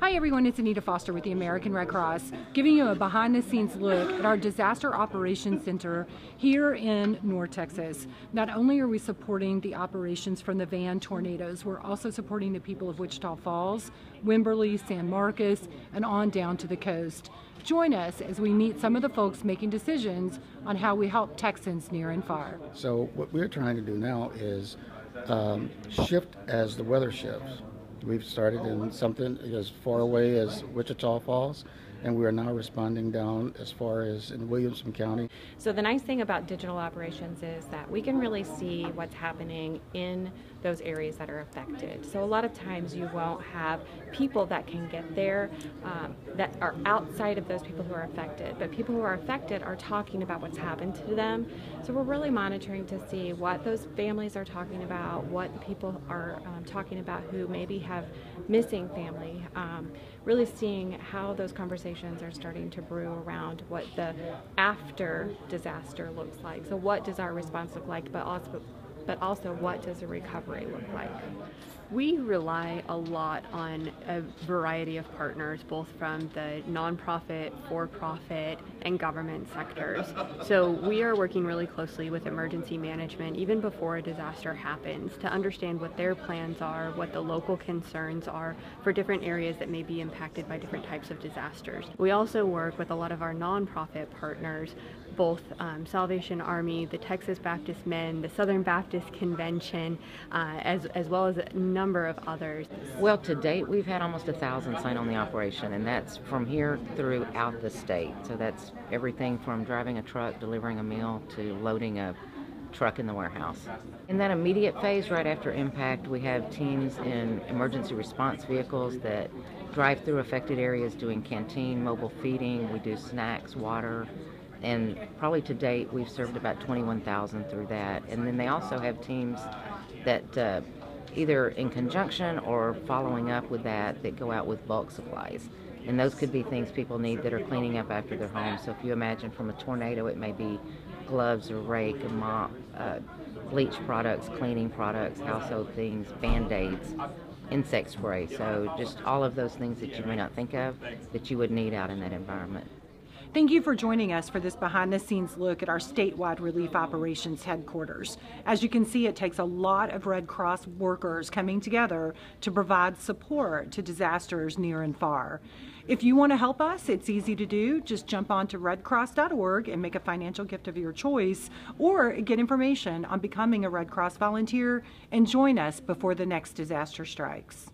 Hi everyone, it's Anita Foster with the American Red Cross, giving you a behind-the-scenes look at our Disaster Operations Center here in North Texas. Not only are we supporting the operations from the Van tornadoes, we're also supporting the people of Wichita Falls, Wimberley, San Marcos, and on down to the coast. Join us as we meet some of the folks making decisions on how we help Texans near and far. So what we're trying to do now is shift as the weather shifts. We've started in something as far away as Wichita Falls, and we are now responding down as far as in Williamson County. So the nice thing about digital operations is that we can really see what's happening in those areas that are affected. So a lot of times you won't have people that can get there that are outside of those people who are affected, but people who are affected are talking about what's happened to them. So we're really monitoring to see what those families are talking about, what the people are talking about who maybe have missing family, really seeing how those conversations are starting to brew around what the after disaster looks like. So what does our response look like, but also what does a recovery look like? We rely a lot on a variety of partners, both from the nonprofit, for-profit, and government sectors. So we are working really closely with emergency management even before a disaster happens to understand what their plans are, what the local concerns are for different areas that may be impacted by different types of disasters. We also work with a lot of our nonprofit partners, both Salvation Army, the Texas Baptist Men, the Southern Baptist Convention, as well as a number of others. Well, to date, we've had almost 1,000 sign on the operation, and that's from here throughout the state. So that's everything from driving a truck, delivering a meal, to loading a truck in the warehouse. In that immediate phase, right after impact, we have teams in emergency response vehicles that drive through affected areas doing canteen, mobile feeding. We do snacks, water, and probably to date we've served about 21,000 through that. And then they also have teams that either in conjunction or following up with that go out with bulk supplies. And those could be things people need that are cleaning up after their homes. So if you imagine from a tornado, it may be gloves, a rake, a mop, bleach products, cleaning products, household things, Band-Aids, insect spray. So just all of those things that you may not think of that you would need out in that environment. Thank you for joining us for this behind-the-scenes look at our statewide relief operations headquarters. As you can see, it takes a lot of Red Cross workers coming together to provide support to disasters near and far. If you want to help us, it's easy to do. Just jump on to redcross.org and make a financial gift of your choice, or get information on becoming a Red Cross volunteer and join us before the next disaster strikes.